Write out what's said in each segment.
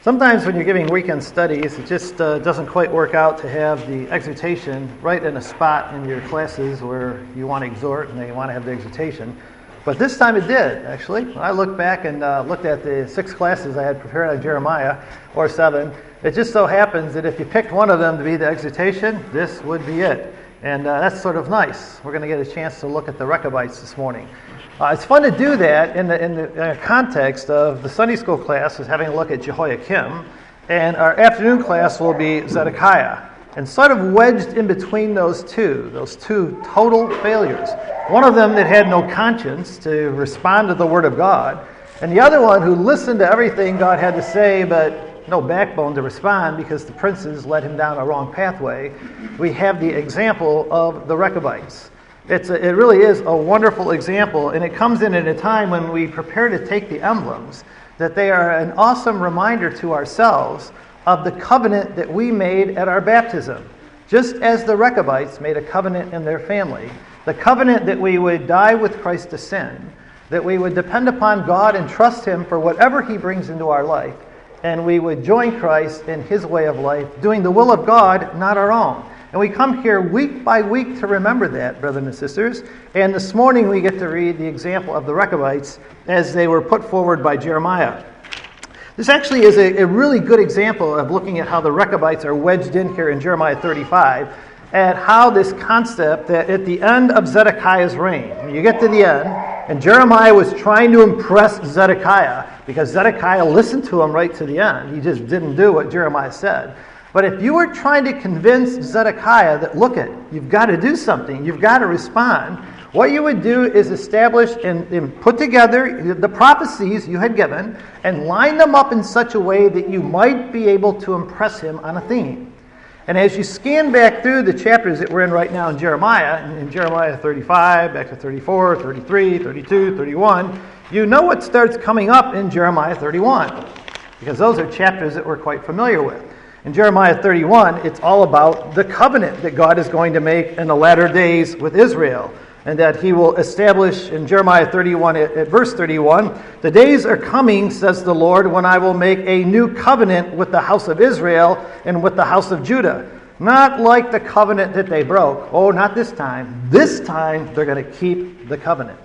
Sometimes when you're giving weekend studies, it just doesn't quite work out to have the exhortation right in a spot in your classes where you want to exhort and you want to have the exhortation. But this time it did, actually. When I looked back and looked at the 6 classes I had prepared on Jeremiah, or 7, it just so happens that if you picked one of them to be the exhortation, this would be it. And that's sort of nice. We're going to get a chance to look at the Rechabites this morning. It's fun to do that in the context of the Sunday school class is having a look at Jehoiakim, and our afternoon class will be Zedekiah. And sort of wedged in between those two total failures. One of them that had no conscience to respond to the Word of God, and the other one who listened to everything God had to say, but no backbone to respond because the princes led him down a wrong pathway. We have the example of the Rechabites. It really is a wonderful example, and it comes in at a time when we prepare to take the emblems, that they are an awesome reminder to ourselves of the covenant that we made at our baptism. Just as the Rechabites made a covenant in their family, the covenant that we would die with Christ to sin, that we would depend upon God and trust Him for whatever He brings into our life, and we would join Christ in His way of life, doing the will of God, not our own. And we come here week by week to remember that, brothers and sisters. And this morning we get to read the example of the Rechabites as they were put forward by Jeremiah. This actually is a really good example of looking at how the Rechabites are wedged in here in Jeremiah 35, at how this concept that at the end of Zedekiah's reign, when you get to the end, and Jeremiah was trying to impress Zedekiah, because Zedekiah listened to him right to the end. He just didn't do what Jeremiah said. But if you were trying to convince Zedekiah that, look it, you've got to do something, you've got to respond, what you would do is establish and put together the prophecies you had given and line them up in such a way that you might be able to impress him on a theme. And as you scan back through the chapters that we're in right now in Jeremiah 35, back to 34, 33, 32, 31, you know what starts coming up in Jeremiah 31, because those are chapters that we're quite familiar with. In Jeremiah 31, it's all about the covenant that God is going to make in the latter days with Israel, and that He will establish in Jeremiah 31 at verse 31, "The days are coming, says the Lord, when I will make a new covenant with the house of Israel and with the house of Judah. Not like the covenant that they broke." Oh, not this time. This time they're going to keep the covenant.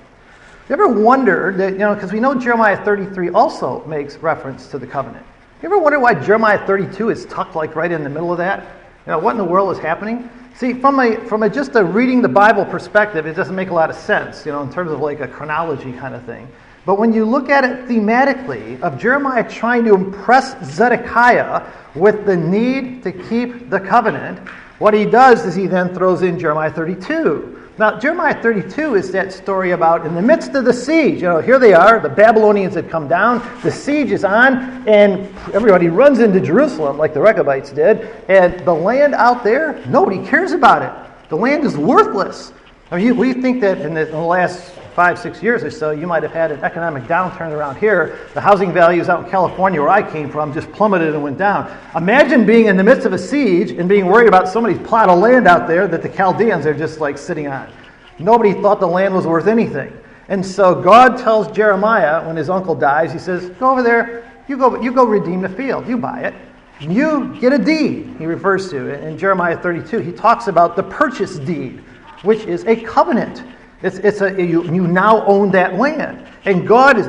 You ever wonder that, because we know Jeremiah 33 also makes reference to the covenant. You ever wonder why Jeremiah 32 is tucked like right in the middle of that? What in the world is happening? See, from just a reading the Bible perspective, it doesn't make a lot of sense, in terms of like a chronology kind of thing. But when you look at it thematically, of Jeremiah trying to impress Zedekiah with the need to keep the covenant, what he does is he then throws in Jeremiah 32. Now, Jeremiah 32 is that story about in the midst of the siege. Here they are, the Babylonians had come down, the siege is on, and everybody runs into Jerusalem like the Rechabites did, and the land out there, nobody cares about it. The land is worthless. We think that in the last 5-6 years or so, you might have had an economic downturn around here. The housing values out in California, where I came from, just plummeted and went down. Imagine being in the midst of a siege and being worried about somebody's plot of land out there that the Chaldeans are just like sitting on. Nobody thought the land was worth anything. And so God tells Jeremiah, when his uncle dies, he says, go over there, you go redeem the field, you buy it. You get a deed, he refers to it. In Jeremiah 32, he talks about the purchase deed, which is a covenant. You now own that land. And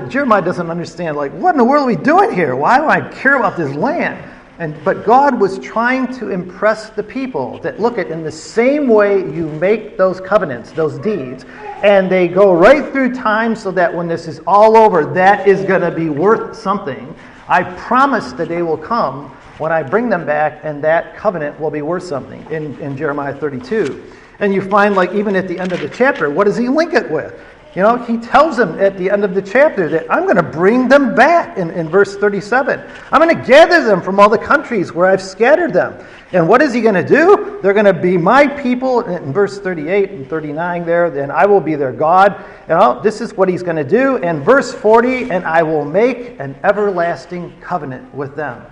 Jeremiah doesn't understand, what in the world are we doing here? Why do I care about this land? But God was trying to impress the people that look at in the same way you make those covenants, those deeds, and they go right through time so that when this is all over, that is going to be worth something. I promise the day will come when I bring them back and that covenant will be worth something in Jeremiah 32. And you find, even at the end of the chapter, what does he link it with? He tells them at the end of the chapter that I'm going to bring them back in verse 37. I'm going to gather them from all the countries where I've scattered them. And what is he going to do? They're going to be my people in verse 38 and 39 there, and I will be their God. This is what he's going to do. And verse 40, and I will make an everlasting covenant with them.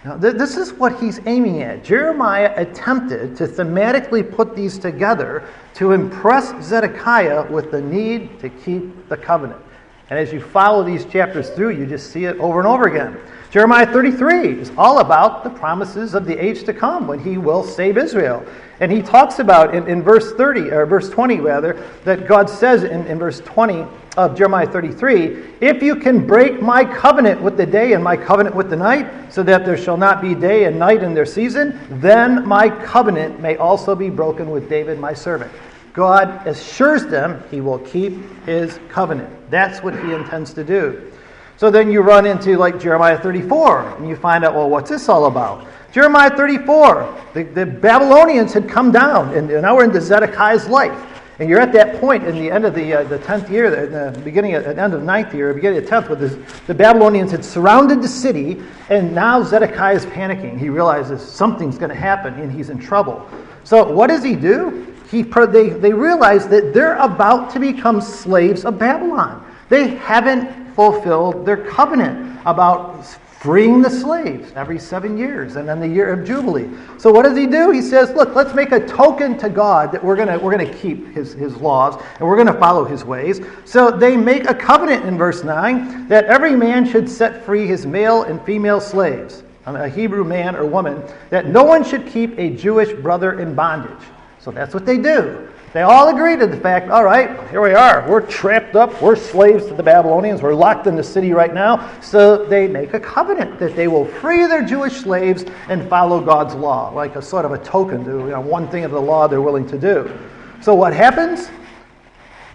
Now, this is what he's aiming at. Jeremiah attempted to thematically put these together to impress Zedekiah with the need to keep the covenant. And as you follow these chapters through, you just see it over and over again. Jeremiah 33 is all about the promises of the age to come when he will save Israel. And he talks about in verse 20 that God says in verse 20 of Jeremiah 33, if you can break my covenant with the day and my covenant with the night, so that there shall not be day and night in their season, then my covenant may also be broken with David my servant. God assures them he will keep his covenant. That's what he intends to do. So then you run into like Jeremiah 34, and you find out, well, what's this all about? Jeremiah 34, the Babylonians had come down, and now we're into Zedekiah's life. And you're at that point in the end of the 10th year, in the beginning at the end of the 9th year, beginning of the 10th, where the Babylonians had surrounded the city, and now Zedekiah is panicking. He realizes something's going to happen, and he's in trouble. So what does he do? They realize that they're about to become slaves of Babylon. They haven't fulfilled their covenant about freeing the slaves every 7 years, and then the year of Jubilee. So what does he do? He says, look, let's make a token to God that we're gonna keep his laws, and we're going to follow his ways. So they make a covenant in verse 9 that every man should set free his male and female slaves, a Hebrew man or woman, that no one should keep a Jewish brother in bondage. So that's what they do. They all agree to the fact, all right, here we are. We're trapped up. We're slaves to the Babylonians. We're locked in the city right now. So they make a covenant that they will free their Jewish slaves and follow God's law, like a sort of a token to one thing of the law they're willing to do. So what happens?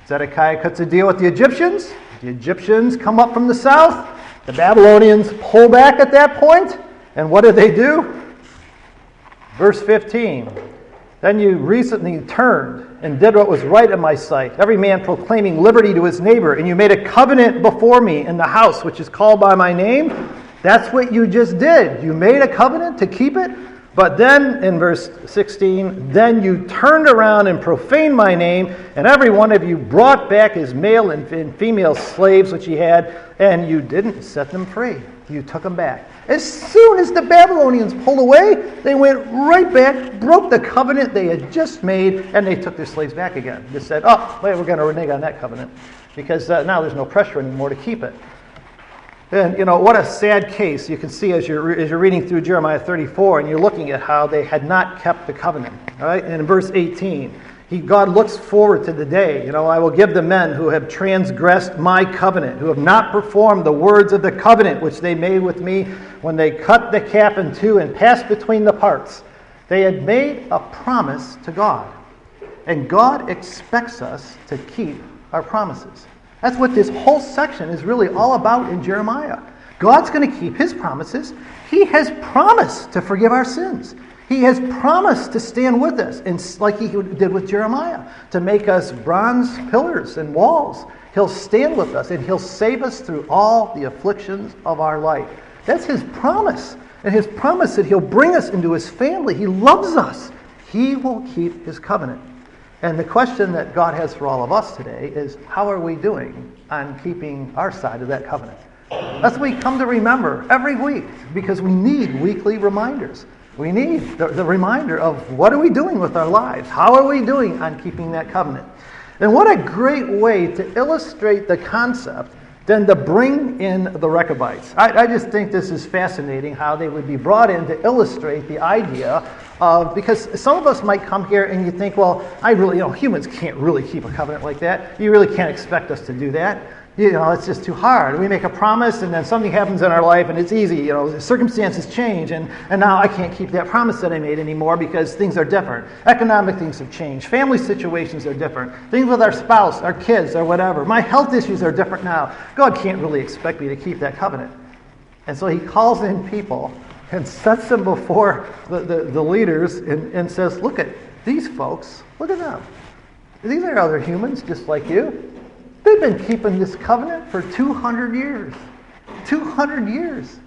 Zedekiah cuts a deal with the Egyptians. The Egyptians come up from the south. The Babylonians pull back at that point. And what do? Verse 15. Then you recently turned and did what was right in my sight, every man proclaiming liberty to his neighbor, and you made a covenant before me in the house which is called by my name. That's what you just did. You made a covenant to keep it, but then in verse 16, then you turned around and profaned my name, and every one of you brought back his male and female slaves which he had, and you didn't set them free. You took them back. As soon as the Babylonians pulled away, they went right back, broke the covenant they had just made, and they took their slaves back again. They said, oh, wait, we're going to renege on that covenant because now there's no pressure anymore to keep it. And, what a sad case you can see as you're reading through Jeremiah 34 and you're looking at how they had not kept the covenant. All right? And in verse 18, God looks forward to the day. I will give the men who have transgressed my covenant, who have not performed the words of the covenant which they made with me when they cut the calf in two and passed between the parts. They had made a promise to God. And God expects us to keep our promises. That's what this whole section is really all about in Jeremiah. God's going to keep his promises. He has promised to forgive our sins. He has promised to stand with us, and like he did with Jeremiah, to make us bronze pillars and walls. He'll stand with us, and he'll save us through all the afflictions of our life. That's his promise. And his promise that he'll bring us into his family. He loves us. He will keep his covenant. And the question that God has for all of us today is, how are we doing on keeping our side of that covenant? That's what we come to remember every week, because we need weekly reminders. We need the reminder of what are we doing with our lives? How are we doing on keeping that covenant? And what a great way to illustrate the concept than to bring in the Rechabites. I just think this is fascinating how they would be brought in to illustrate the idea of, because some of us might come here and you think, well, humans can't really keep a covenant like that. You really can't expect us to do that. It's just too hard. We make a promise and then something happens in our life and it's easy. Circumstances change and now I can't keep that promise that I made anymore because things are different. Economic things have changed. Family situations are different. Things with our spouse, our kids, or whatever. My health issues are different now. God can't really expect me to keep that covenant. And so he calls in people and sets them before the leaders and says, look at these folks. Look at them. These are other humans just like you. They've been keeping this covenant for 200 years. 200 years.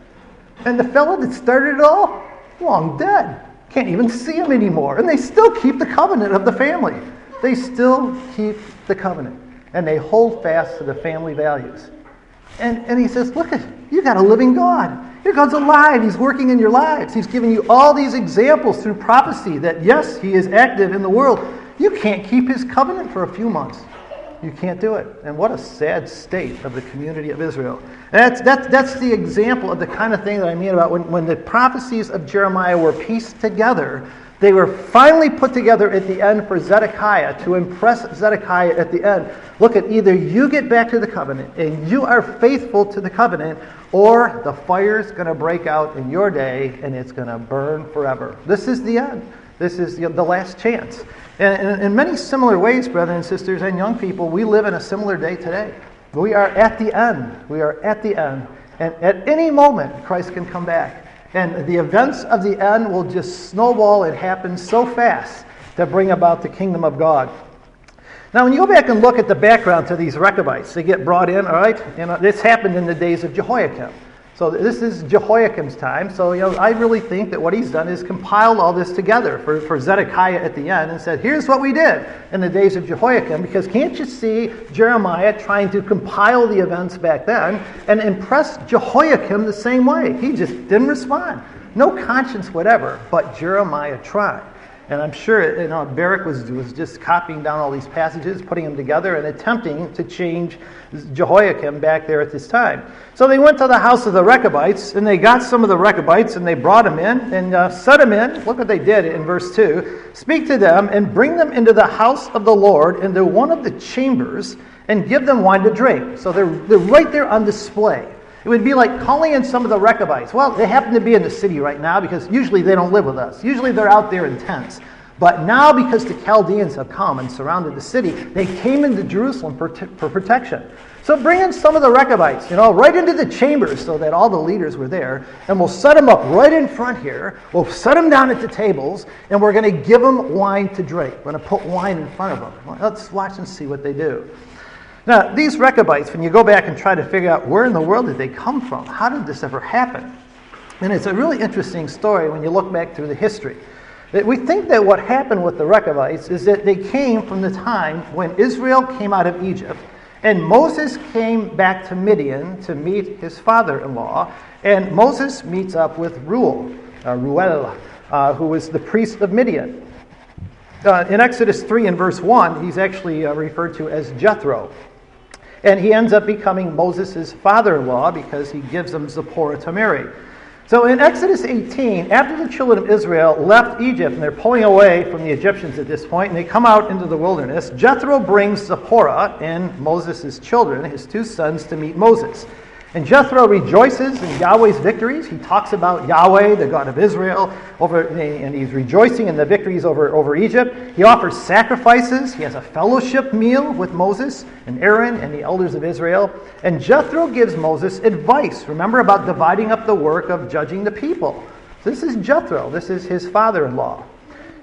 And the fellow that started it all, long dead. Can't even see him anymore. And they still keep the covenant of the family. They still keep the covenant. And they hold fast to the family values. And he says, look, you got a living God. Your God's alive. He's working in your lives. He's giving you all these examples through prophecy that, yes, he is active in the world. You can't keep his covenant for a few months. You can't do it. And what a sad state of the community of Israel. And that's the example of the kind of thing that I mean about when the prophecies of Jeremiah were pieced together. They were finally put together at the end for Zedekiah, to impress Zedekiah at the end. Look, at either you get back to the covenant and you are faithful to the covenant, or the fire's going to break out in your day and it's going to burn forever. This is the end. This is the last chance. And in many similar ways, brothers and sisters and young people, we live in a similar day today. We are at the end. We are at the end. And at any moment, Christ can come back. And the events of the end will just snowball and happen so fast to bring about the kingdom of God. Now, when you go back and look at the background to these Rechabites, they get brought in, all right? This happened in the days of Jehoiakim. So this is Jehoiakim's time. So I really think that what he's done is compiled all this together for Zedekiah at the end and said, here's what we did in the days of Jehoiakim. Because can't you see Jeremiah trying to compile the events back then and impress Jehoiakim the same way? He just didn't respond. No conscience whatever, but Jeremiah tried. And I'm sure Barak was just copying down all these passages, putting them together, and attempting to change Jehoiakim back there at this time. So they went to the house of the Rechabites, and they got some of the Rechabites, and they brought them in and set them in. Look what they did in verse 2. Speak to them and bring them into the house of the Lord, into one of the chambers, and give them wine to drink. So they're right there on display. It would be like calling in some of the Rechabites. Well, they happen to be in the city right now because usually they don't live with us. Usually they're out there in tents. But now, because the Chaldeans have come and surrounded the city, they came into Jerusalem for protection. So bring in some of the Rechabites, right into the chambers so that all the leaders were there. And we'll set them up right in front here. We'll set them down at the tables, and we're going to give them wine to drink. We're going to put wine in front of them. Well, let's watch and see what they do. Now, these Rechabites, when you go back and try to figure out where in the world did they come from, how did this ever happen? And it's a really interesting story when you look back through the history. We think that what happened with the Rechabites is that they came from the time when Israel came out of Egypt, and Moses came back to Midian to meet his father-in-law, and Moses meets up with Reuel, who was the priest of Midian. In Exodus 3 and verse 1, he's actually referred to as Jethro. And he ends up becoming Moses' father-in-law because he gives him Zipporah to marry. So in Exodus 18, after the children of Israel left Egypt, and they're pulling away from the Egyptians at this point, and they come out into the wilderness, Jethro brings Zipporah and Moses' children, his two sons, to meet Moses. And Jethro rejoices in Yahweh's victories. He talks about Yahweh, the God of Israel, and he's rejoicing in the victories over Egypt. He offers sacrifices. He has a fellowship meal with Moses and Aaron and the elders of Israel. And Jethro gives Moses advice, remember, about dividing up the work of judging the people. This is Jethro. This is his father-in-law.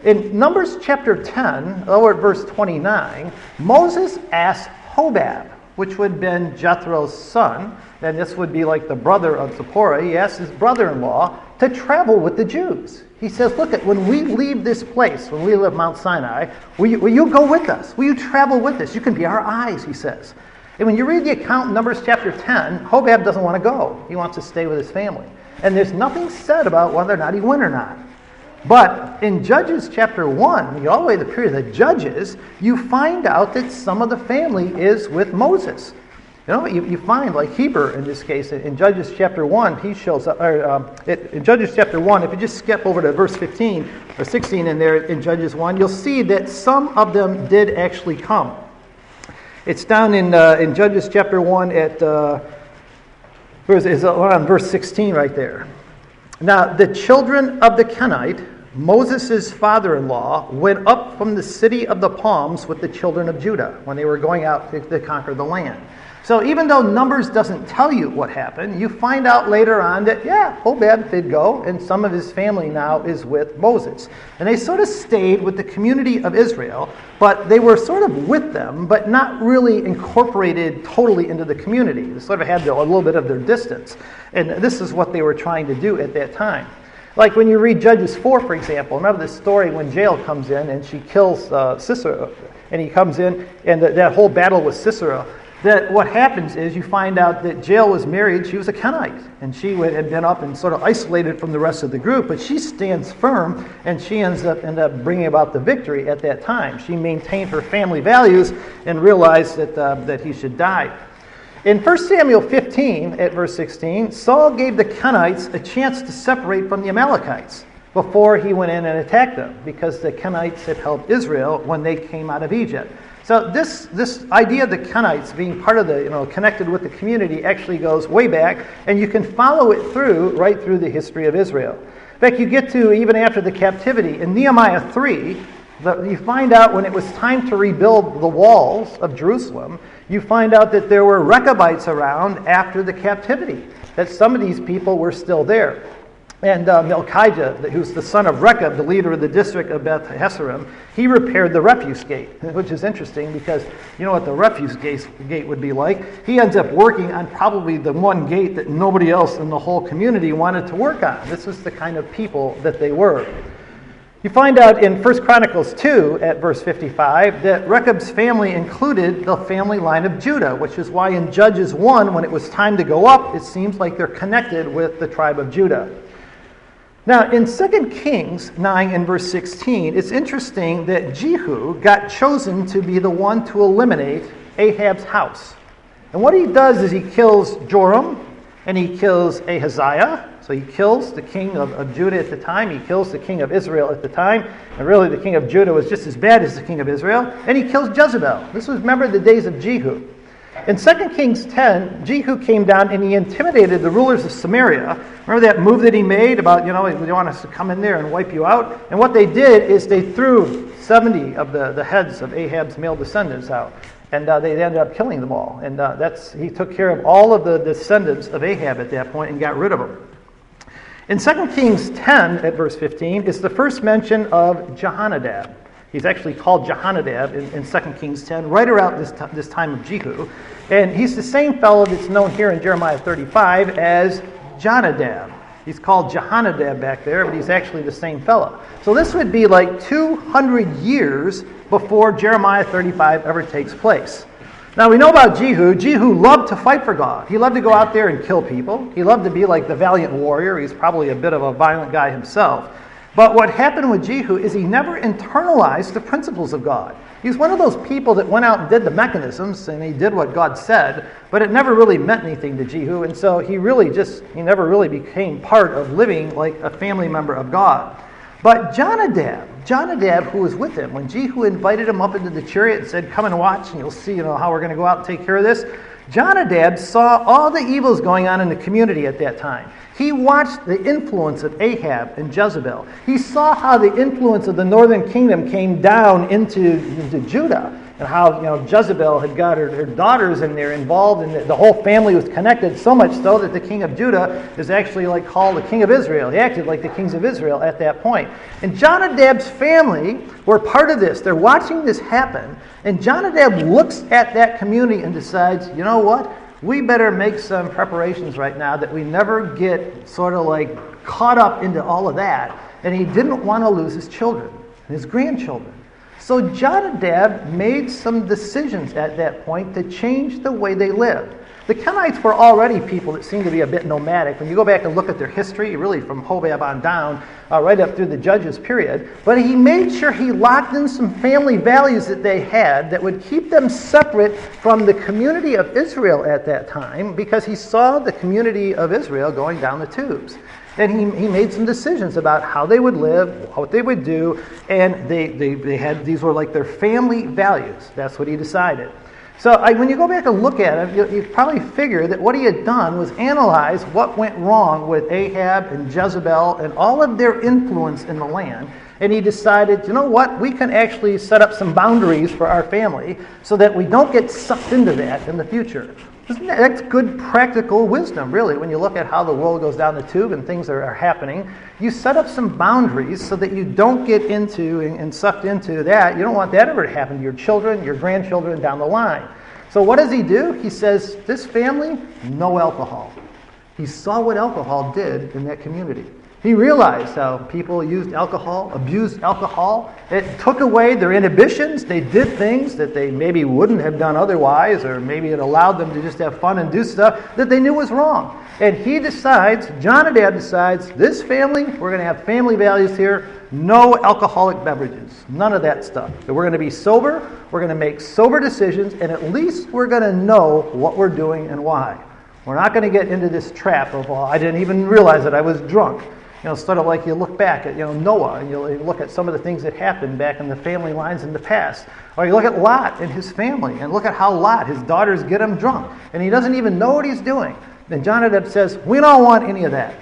In Numbers chapter 10, over at verse 29, Moses asks Hobab, which would have been Jethro's son, and this would be like the brother of Zipporah. He asked his brother-in-law to travel with the Jews. He says, look, when we leave this place, when we leave Mount Sinai, will you go with us? Will you travel with us? You can be our eyes, he says. And when you read the account in Numbers chapter 10, Hobab doesn't want to go. He wants to stay with his family. And there's nothing said about whether or not he went or not. But in Judges chapter 1, all the way to the period of the Judges, you find out that some of the family is with Moses. You find, like Heber in this case, in Judges chapter 1, he shows up, in Judges chapter 1, if you just skip over to verse 15 or 16 in there in Judges 1, you'll see that some of them did actually come. It's down in Judges chapter 1 at, on verse 16 right there. Now, the children of the Kenite, Moses' father-in-law, went up from the city of the palms with the children of Judah when they were going out to conquer the land. So even though Numbers doesn't tell you what happened, you find out later on that, Hobab did go, and some of his family now is with Moses. And they sort of stayed with the community of Israel, but they were sort of with them, but not really incorporated totally into the community. They sort of had a little bit of their distance. And this is what they were trying to do at that time. Like when you read Judges 4, for example, remember the story when Jael comes in and she kills Sisera, and he comes in, and that whole battle with Sisera. that what happens is you find out that Jael was married. She was a Kenite, and she had been up and sort of isolated from the rest of the group, but she stands firm, and she ends up bringing about the victory at that time. She maintained her family values and realized that he should die. In 1 Samuel 15, at verse 16, Saul gave the Kenites a chance to separate from the Amalekites before he went in and attacked them, because the Kenites had helped Israel when they came out of Egypt. So this idea of the Kenites being part of connected with the community actually goes way back, and you can follow it right through the history of Israel. In fact, you get to even after the captivity. In Nehemiah 3, you find out when it was time to rebuild the walls of Jerusalem, you find out that there were Rechabites around after the captivity, that some of these people were still there. And Melchijah, who's the son of Rechab, the leader of the district of Beth Hesserim, he repaired the refuse gate, which is interesting because you know what the refuse gate would be like. He ends up working on probably the one gate that nobody else in the whole community wanted to work on. This was the kind of people that they were. You find out in 1 Chronicles 2 at verse 55 that Rechab's family included the family line of Judah, which is why in Judges 1, when it was time to go up, it seems like they're connected with the tribe of Judah. Now, in 2 Kings 9 and verse 16, it's interesting that Jehu got chosen to be the one to eliminate Ahab's house. And what he does is he kills Joram and he kills Ahaziah. So he kills the king of Judah at the time. He kills the king of Israel at the time. And really the king of Judah was just as bad as the king of Israel. And he kills Jezebel. This was, remember, the days of Jehu. In 2 Kings 10, Jehu came down and he intimidated the rulers of Samaria. Remember that move that he made about, you want us to come in there and wipe you out? And what they did is they threw 70 of the heads of Ahab's male descendants out. And they ended up killing them all. And he took care of all of the descendants of Ahab at that point and got rid of them. In 2 Kings 10, at verse 15, is the first mention of Jehonadab. He's actually called Jehonadab in 2 Kings 10, right around this time of Jehu. And he's the same fellow that's known here in Jeremiah 35 as Jonadab. He's called Jehonadab back there, but he's actually the same fellow. So this would be like 200 years before Jeremiah 35 ever takes place. Now we know about Jehu. Jehu loved to fight for God. He loved to go out there and kill people. He loved to be like the valiant warrior. He's probably a bit of a violent guy himself. But what happened with Jehu is he never internalized the principles of God. He's one of those people that went out and did the mechanisms, and he did what God said, but it never really meant anything to Jehu, and so he never really became part of living like a family member of God. But Jonadab, who was with him, when Jehu invited him up into the chariot and said, come and watch, and you'll see how we're going to go out and take care of this, Jonadab saw all the evils going on in the community at that time. He watched the influence of Ahab and Jezebel. He saw how the influence of the northern kingdom came down into Judah, and how Jezebel had got her daughters in there involved, and the whole family was connected, so much so that the king of Judah is actually called the king of Israel. He acted like the kings of Israel at that point. And Jonadab's family were part of this. They're watching this happen, and Jonadab looks at that community and decides, you know what? We better make some preparations right now that we never get sort of caught up into all of that. And he didn't want to lose his children and his grandchildren. So Jonadab made some decisions at that point to change the way they lived. The Kenites were already people that seemed to be a bit nomadic. When you go back and look at their history, really from Hobab on down, right up through the Judges period, but he made sure he locked in some family values that they had that would keep them separate from the community of Israel at that time, because he saw the community of Israel going down the tubes. And he made some decisions about how they would live, what they would do, and they had, these were like their family values. That's what he decided. So when you go back and look at it, you probably figure that what he had done was analyze what went wrong with Ahab and Jezebel and all of their influence in the land. And he decided, you know what, we can actually set up some boundaries for our family so that we don't get sucked into that in the future. That's good practical wisdom, really, when you look at how the world goes down the tube and things are happening. You set up some boundaries so that you don't get into and sucked into that. You don't want that ever to happen to your children, your grandchildren down the line. So what does he do? He says, this family, no alcohol. He saw what alcohol did in that community. He realized how people used alcohol, abused alcohol. It took away their inhibitions. They did things that they maybe wouldn't have done otherwise, or maybe it allowed them to just have fun and do stuff that they knew was wrong. And he decides, Jonadab decides, this family, we're going to have family values here, no alcoholic beverages, none of that stuff. That we're going to be sober, we're going to make sober decisions, and at least we're going to know what we're doing and why. We're not going to get into this trap of, well, I didn't even realize that I was drunk. Sort of like you look back at, Noah, and you look at some of the things that happened back in the family lines in the past. Or you look at Lot and his family, and look at how Lot, his daughters get him drunk, and he doesn't even know what he's doing. And Jonadab says, we don't want any of that.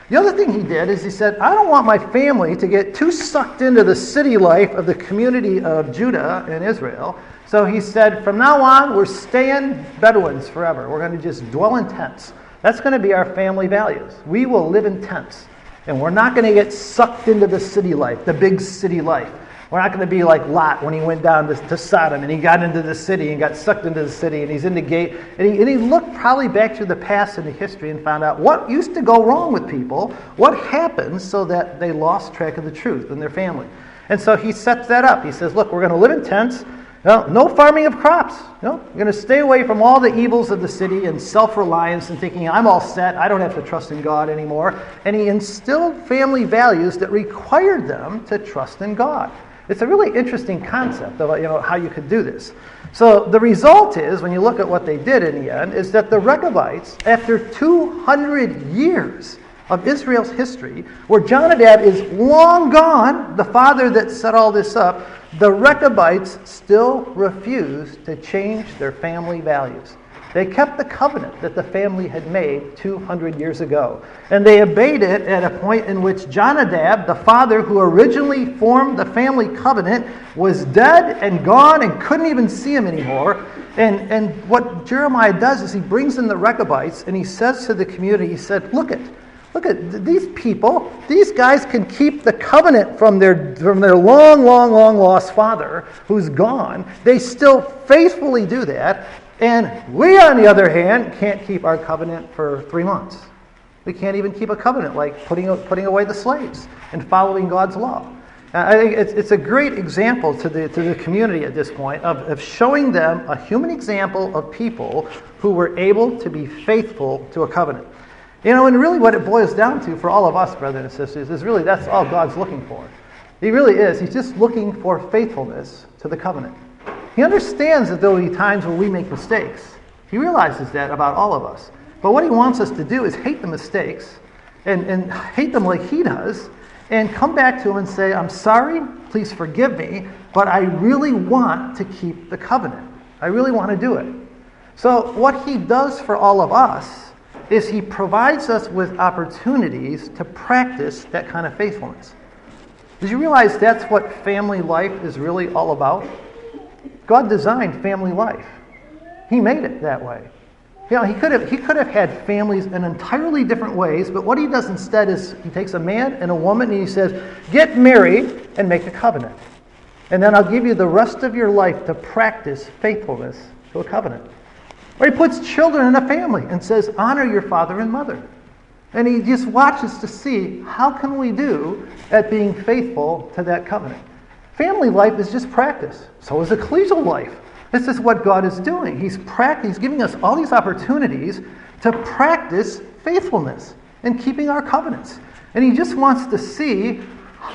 The other thing he did is he said, I don't want my family to get too sucked into the city life of the community of Judah and Israel. So he said, from now on, we're staying Bedouins forever. We're going to just dwell in tents. That's going to be our family values. We will live in tents. And we're not going to get sucked into the city life, the big city life. We're not going to be like Lot when he went down to Sodom and he got into the city and got sucked into the city and he's in the gate. And he looked probably back through the past and the history and found out what used to go wrong with people, what happened so that they lost track of the truth in their family. And so he sets that up. He says, look, we're going to live in tents. No farming of crops. We're going to stay away from all the evils of the city and self-reliance and thinking, I'm all set, I don't have to trust in God anymore. And he instilled family values that required them to trust in God. It's a really interesting concept of how you could do this. So the result is, when you look at what they did in the end, is that the Rechabites, after 200 years of Israel's history, where Jonadab is long gone, the father that set all this up, the Rechabites still refused to change their family values. They kept the covenant that the family had made 200 years ago. And they obeyed it at a point in which Jonadab, the father who originally formed the family covenant, was dead and gone and couldn't even see him anymore. And what Jeremiah does is he brings in the Rechabites and he says to the community, he said, look at these people. These guys can keep the covenant from their long lost father who's gone. They still faithfully do that. And we, on the other hand, can't keep our covenant for 3 months. We can't even keep a covenant like putting away the slaves and following God's law. I think it's a great example to the community at this point of showing them a human example of people who were able to be faithful to a covenant. And really what it boils down to for all of us, brothers and sisters, is really that's all God's looking for. He really is. He's just looking for faithfulness to the covenant. He understands that there will be times where we make mistakes. He realizes that about all of us. But what he wants us to do is hate the mistakes and hate them like he does and come back to him and say, I'm sorry, please forgive me, but I really want to keep the covenant. I really want to do it. So what he does for all of us is he provides us with opportunities to practice that kind of faithfulness. Did you realize that's what family life is really all about? God designed family life. He made it that way. He could have had families in entirely different ways, but what he does instead is he takes a man and a woman and he says, get married and make a covenant. And then I'll give you the rest of your life to practice faithfulness to a covenant. Or he puts children in a family and says, honor your father and mother. And he just watches to see how can we do at being faithful to that covenant. Family life is just practice. So is ecclesial life. This is what God is doing. He's giving us all these opportunities to practice faithfulness and keeping our covenants. And he just wants to see,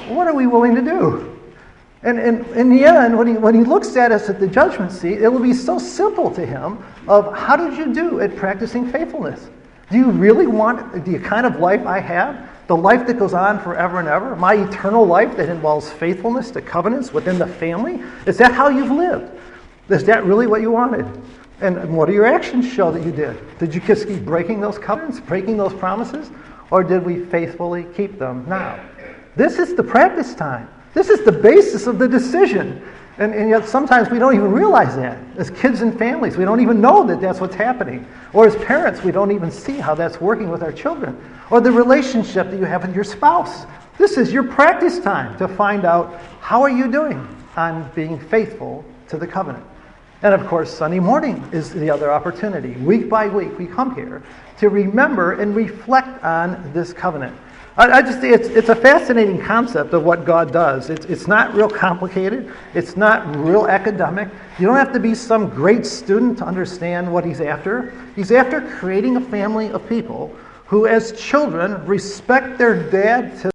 what are we willing to do? And in the end, when he looks at us at the judgment seat, it will be so simple to him of how did you do at practicing faithfulness? Do you really want the kind of life I have? The life that goes on forever and ever? My eternal life that involves faithfulness to covenants within the family? Is that how you've lived? Is that really what you wanted? And what do your actions show that you did? Did you just keep breaking those covenants, breaking those promises? Or did we faithfully keep them now? This is the practice time. This is the basis of the decision. And yet sometimes we don't even realize that. As kids and families, we don't even know that that's what's happening. Or as parents, we don't even see how that's working with our children. Or the relationship that you have with your spouse. This is your practice time to find out how are you doing on being faithful to the covenant. And of course, Sunday morning is the other opportunity. Week by week, we come here to remember and reflect on this covenant. I just think it's a fascinating concept of what God does. It's not real complicated. It's not real academic. You don't have to be some great student to understand what he's after. He's after creating a family of people who, as children, respect their dad to